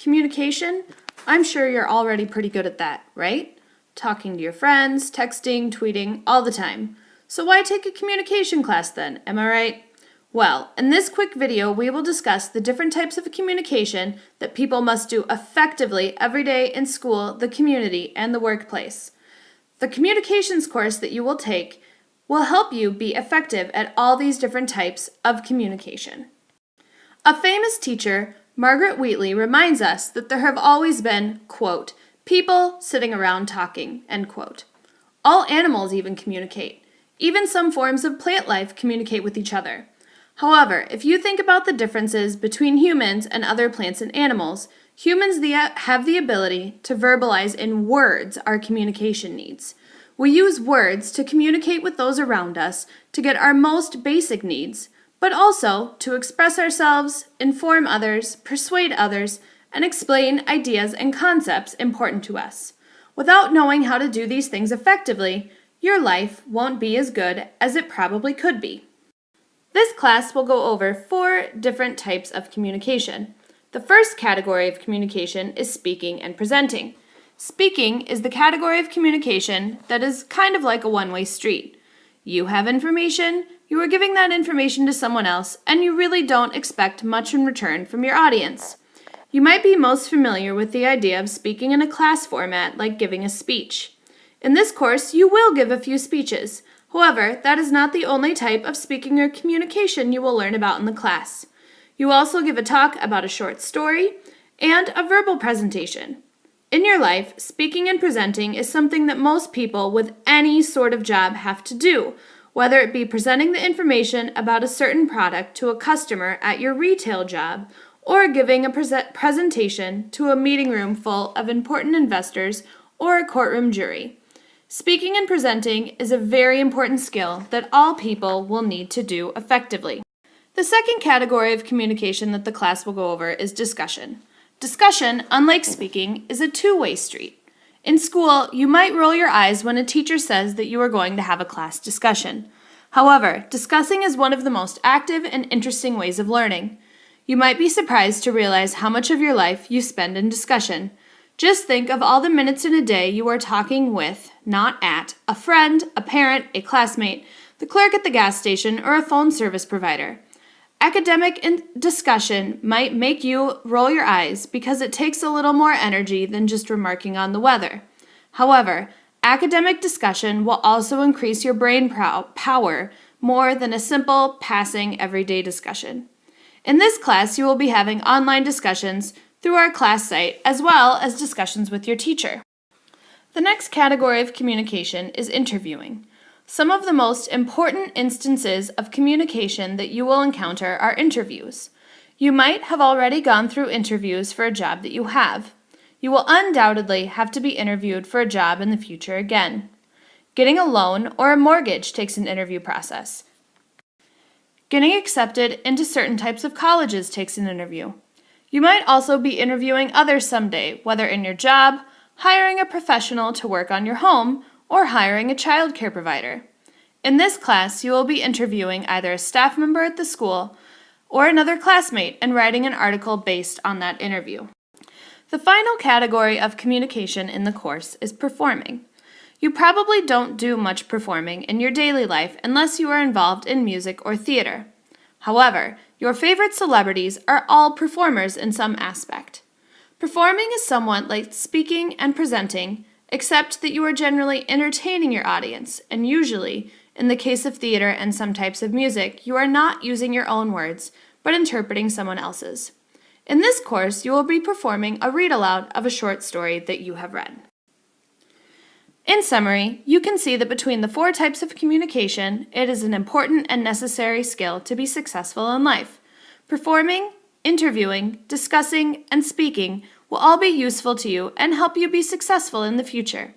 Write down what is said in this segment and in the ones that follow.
Communication? I'm sure you're already pretty good at that, right? Talking to your friends, texting, tweeting, all the time. So why take a communication class then, am I right? Well, in this quick video, we will discuss the different types of communication that people must do effectively every day in school, the community, and the workplace. The communications course that you will take will help you be effective at all these different types of communication. A famous teacher, Margaret Wheatley, reminds us that there have always been, quote, people sitting around talking, end quote. All animals even communicate. Even some forms of plant life communicate with each other. However, if you think about the differences between humans and other plants and animals, humans have the ability to verbalize in words our communication needs. We use words to communicate with those around us to get our most basic needs, but also to express ourselves, inform others, persuade others, and explain ideas and concepts important to us. Without knowing how to do these things effectively, your life won't be as good as it probably could be. This class will go over 4 different types of communication. The first category of communication is speaking and presenting. Speaking is the category of communication that is kind of like a one-way street. You have information, you are giving that information to someone else, and you really don't expect much in return from your audience. You might be most familiar with the idea of speaking in a class format like giving a speech. In this course, you will give a few speeches. However, that is not the only type of speaking or communication you will learn about in the class. You also give a talk about a short story and a verbal presentation. In your life, speaking and presenting is something that most people with any sort of job have to do, whether it be presenting the information about a certain product to a customer at your retail job or giving a presentation to a meeting room full of important investors or a courtroom jury. Speaking and presenting is a very important skill that all people will need to do effectively. The second category of communication that the class will go over is discussion. Discussion, unlike speaking, is a two-way street. In school, you might roll your eyes when a teacher says that you are going to have a class discussion. However, discussing is one of the most active and interesting ways of learning. You might be surprised to realize how much of your life you spend in discussion. Just think of all the minutes in a day you are talking with, not at, a friend, a parent, a classmate, the clerk at the gas station, or a phone service provider. Academic discussion might make you roll your eyes because it takes a little more energy than just remarking on the weather. However, academic discussion will also increase your brain power more than a simple, passing, everyday discussion. In this class, you will be having online discussions through our class site, as well as discussions with your teacher. The next category of communication is interviewing. Some of the most important instances of communication that you will encounter are interviews. You might have already gone through interviews for a job that you have. You will undoubtedly have to be interviewed for a job in the future again. Getting a loan or a mortgage takes an interview process. Getting accepted into certain types of colleges takes an interview. You might also be interviewing others someday, whether in your job, hiring a professional to work on your home, or hiring a child care provider. In this class, you will be interviewing either a staff member at the school or another classmate and writing an article based on that interview. The final category of communication in the course is performing. You probably don't do much performing in your daily life unless you are involved in music or theater. However, your favorite celebrities are all performers in some aspect. Performing is somewhat like speaking and presenting, except that you are generally entertaining your audience, and usually, in the case of theater and some types of music, you are not using your own words, but interpreting someone else's. In this course, you will be performing a read-aloud of a short story that you have read. In summary, you can see that between the 4 types of communication, it is an important and necessary skill to be successful in life. Performing, interviewing, discussing, and speaking will all be useful to you and help you be successful in the future.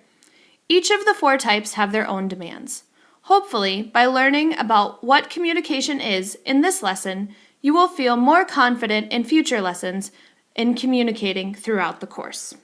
Each of the 4 types have their own demands. Hopefully, by learning about what communication is in this lesson, you will feel more confident in future lessons in communicating throughout the course.